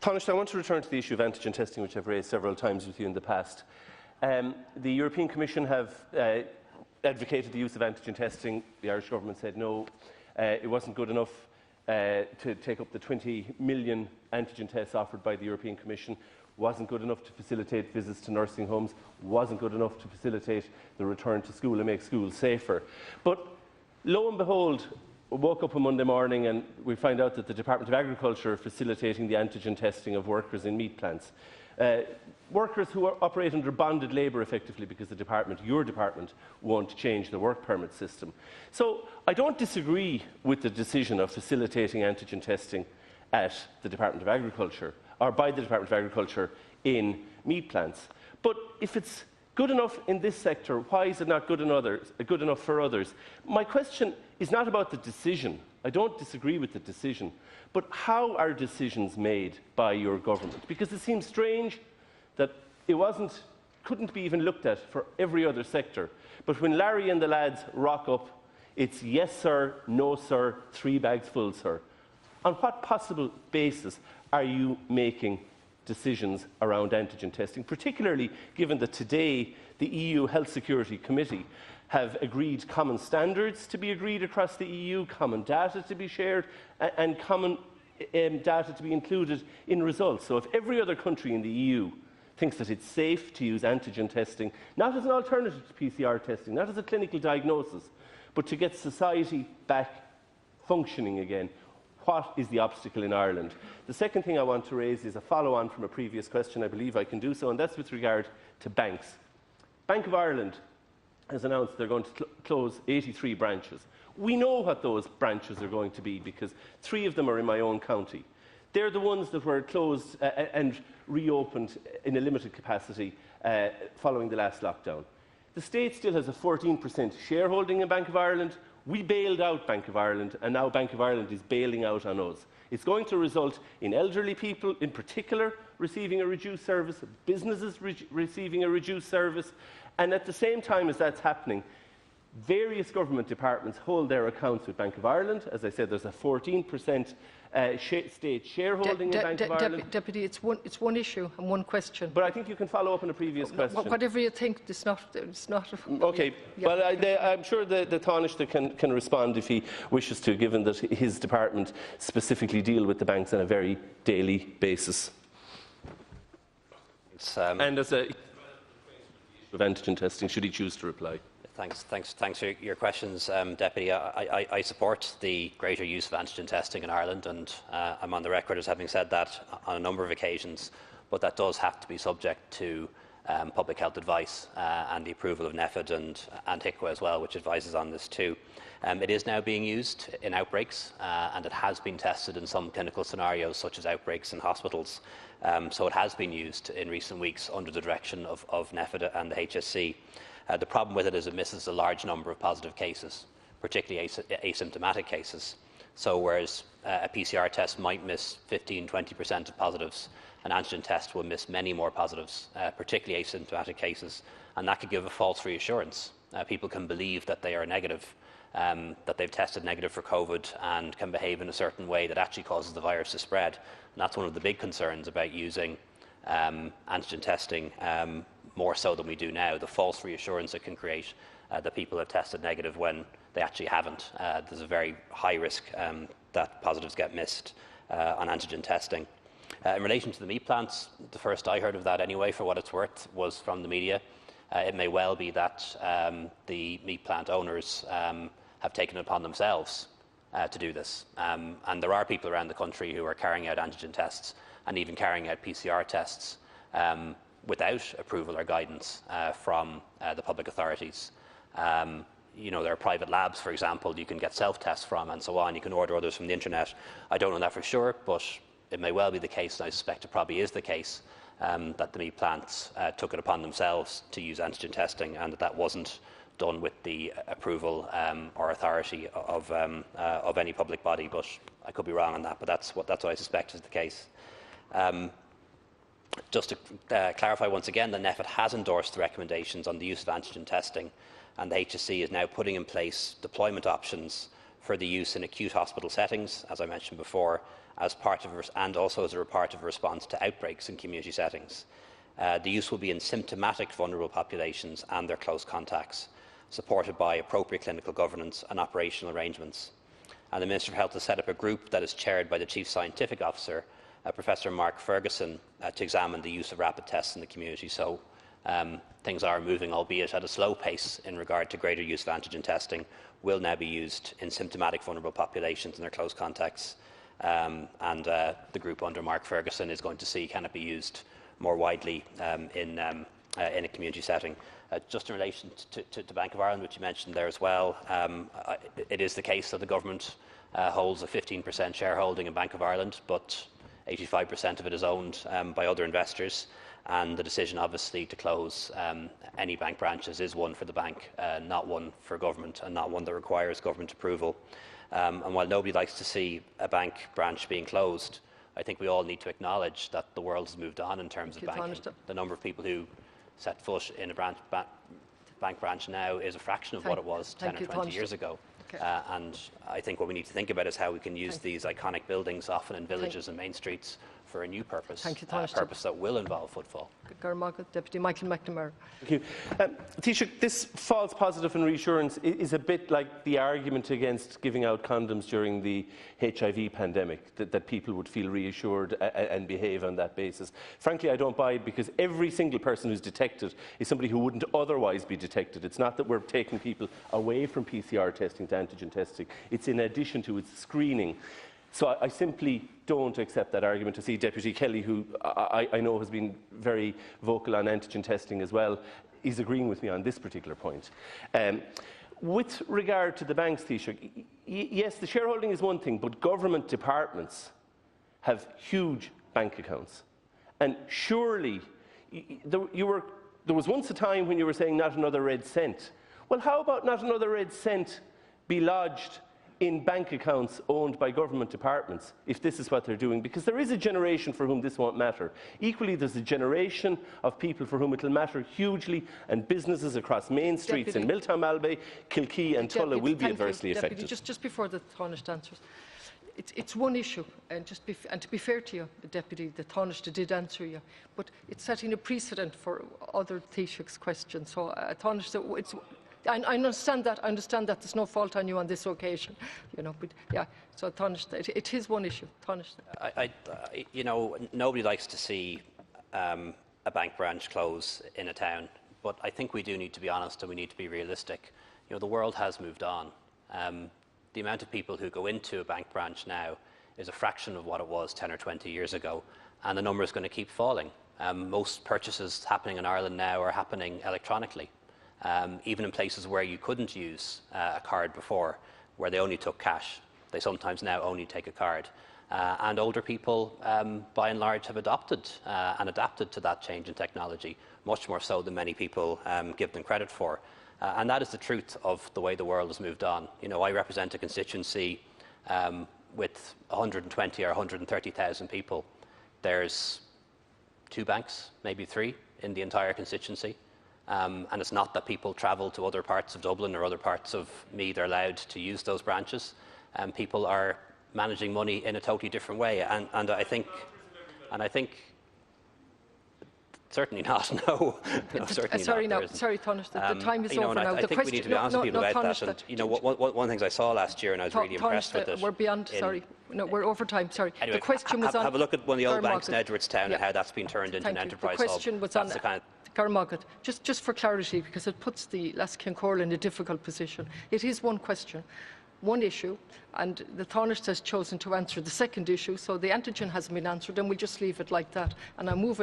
Taoiseach, I want to return to the issue of antigen testing, which I've raised several times with you in the past. The European Commission have advocated the use of antigen testing. The Irish Government said no, it wasn't good enough to take up the 20 million antigen tests offered by the European Commission, wasn't good enough to facilitate visits to nursing homes, wasn't good enough to facilitate the return to school and make schools safer. But lo and behold, we woke up on Monday morning and we find out that the Department of Agriculture are facilitating the antigen testing of workers in meat plants. Workers who operate under bonded labour effectively because the department, your department, won't change the work permit system. So I don't disagree with the decision of facilitating antigen testing at the Department of Agriculture, or by the Department of Agriculture in meat plants. But if it's good enough in this sector, why is it not good enough for others? My question is not about the decision. I don't disagree with the decision. But how are decisions made by your government? Because it seems strange that it couldn't be even looked at for every other sector. But when Larry and the lads rock up, it's yes sir, no sir, 3 bags full sir. On what possible basis are you making decisions around antigen testing, particularly given that today the EU Health Security Committee have agreed common standards to be agreed across the EU, common data to be shared, and common data to be included in results. So if every other country in the EU thinks that it's safe to use antigen testing, not as an alternative to PCR testing, not as a clinical diagnosis, but to get society back functioning again, what is the obstacle in Ireland? The second thing I want to raise is a follow-on from a previous question. I believe I can do so, and that's with regard to banks. Bank of Ireland has announced they're going to close 83 branches. We know what those branches are going to be because 3 of them are in my own county. They're the ones that were closed and reopened in a limited capacity following the last lockdown. The state still has a 14% shareholding in Bank of Ireland. We bailed out Bank of Ireland, and now Bank of Ireland is bailing out on us. It's going to result in elderly people, in particular, receiving a reduced service, businesses receiving a reduced service, and at the same time as that's happening, various government departments hold their accounts with Bank of Ireland. As I said, there's a 14% state shareholding in Bank of Ireland. Deputy, it's one issue and one question. But I think you can follow up on a previous question. Whatever you think, it's not. Okay. Yeah. Well, I'm sure the Taoiseach can respond if he wishes to, given that his department specifically deal with the banks on a very daily basis. And as a of antigen testing, should he choose to reply. Thanks for your questions, Deputy. I support the greater use of antigen testing in Ireland, and I'm on the record as having said that on a number of occasions, but that does have to be subject to public health advice and the approval of NEFID and HICWA as well, which advises on this too. It is now being used in outbreaks, and it has been tested in some clinical scenarios, such as outbreaks in hospitals. So it has been used in recent weeks under the direction of NEFID and the HSC. The problem with it is it misses a large number of positive cases, particularly asymptomatic cases. So whereas a PCR test might miss 15–20% of positives, an antigen test will miss many more positives, particularly asymptomatic cases, and that could give a false reassurance. People can believe that they are negative, that they've tested negative for COVID and can behave in a certain way that actually causes the virus to spread. And that's one of the big concerns about using antigen testing more so than we do now, the false reassurance it can create that people have tested negative when they actually haven't. There's a very high risk that positives get missed on antigen testing. In relation to the meat plants, the first I heard of that anyway, for what it's worth, was from the media. It may well be that the meat plant owners have taken it upon themselves to do this. And there are people around the country who are carrying out antigen tests and even carrying out PCR tests without approval or guidance from the public authorities. You know, there are private labs, for example, you can get self-tests from and so on. You can order others from the internet. I don't know that for sure, but it may well be the case, and I suspect it probably is the case, that the meat plants took it upon themselves to use antigen testing, and that wasn't done with the approval or authority of any public body. But I could be wrong on that, but that's what I suspect is the case. Just to clarify once again, the NEFID has endorsed the recommendations on the use of antigen testing, and the HSC is now putting in place deployment options for the use in acute hospital settings, as I mentioned before, and also as a part of a response to outbreaks in community settings. The use will be in symptomatic vulnerable populations and their close contacts, supported by appropriate clinical governance and operational arrangements. And the Minister for Health has set up a group that is chaired by the Chief Scientific Officer, Professor Mark Ferguson, to examine the use of rapid tests in the community. So things are moving, albeit at a slow pace, in regard to greater use of antigen testing. Will now be used in symptomatic vulnerable populations and their close contacts. The group under Mark Ferguson is going to see can it be used more widely in a community setting. Just in relation to Bank of Ireland, which you mentioned there as well, it is the case that the government holds a 15% shareholding in Bank of Ireland, but 85% of it is owned by other investors, and the decision obviously to close any bank branches is one for the bank, not one for government, and not one that requires government approval. And while nobody likes to see a bank branch being closed, I think we all need to acknowledge that the world has moved on in terms of banking. The number of people who set foot in a bank branch now is a fraction of what it was 10 or 20 years ago. Okay. And I think what we need to think about is how we can use these iconic buildings, often in villages and main streets, for a new purpose, a purpose that will involve footfall. Deputy Michael McNamara. Thank you. Taoiseach, this false positive and reassurance is a bit like the argument against giving out condoms during the HIV pandemic, that people would feel reassured and behave on that basis. Frankly, I don't buy it, because every single person who's detected is somebody who wouldn't otherwise be detected. It's not that we're taking people away from PCR testing to antigen testing. It's in addition to its screening. So I simply don't accept that argument. To see Deputy Kelly, who I know has been very vocal on antigen testing as well, is agreeing with me on this particular point. With regard to the banks, Taoiseach, yes, the shareholding is one thing, but government departments have huge bank accounts. And surely, there was once a time when you were saying not another red cent. Well, how about not another red cent be lodged in bank accounts owned by government departments, if this is what they're doing? Because there is a generation for whom this won't matter. Equally, there's a generation of people for whom it will matter hugely, and businesses across main streets in Milltown, Malbay, Kilkee and Tulla will be adversely affected. Just before the Taoiseach answers, it's one issue, and to be fair to you, the Deputy, the Taoiseach did answer you, but it's setting a precedent for other Taoiseach's questions. So, Taoiseach, I understand that. There's no fault on you on this occasion, But yeah, so Taoiseach, it is one issue. Taoiseach. Nobody likes to see a bank branch close in a town, but I think we do need to be honest and we need to be realistic. The world has moved on. The amount of people who go into a bank branch now is a fraction of what it was 10 or 20 years ago, and the number is going to keep falling. Most purchases happening in Ireland now are happening electronically. Even in places where you couldn't use a card before, where they only took cash, they sometimes now only take a card. And older people, by and large, have adopted and adapted to that change in technology, much more so than many people give them credit for. And that is the truth of the way the world has moved on. I represent a constituency with 120 or 130,000 people. There's 2 banks, maybe 3, in the entire constituency. And it's not that people travel to other parts of Dublin or other parts of Meath are allowed to use those branches. People are managing money in a totally different way. And I think certainly not. No, certainly sorry, not. No, sorry, Taoiseach. The time is over now. I think we need to be honest with people about that. And one of the things I saw last year, and I was really impressed with it. We're beyond. Sorry, no, we're over time. Sorry. Anyway, the question was on. Have a look at one of the old banks in Edwardstown and how that's been turned into an enterprise hub. The question was on. Just for clarity, because it puts the Laskin Corl in a difficult position. It is one question, one issue, and the Taoiseach has chosen to answer the second issue, so the antigen hasn't been answered, and we'll just leave it like that. And I move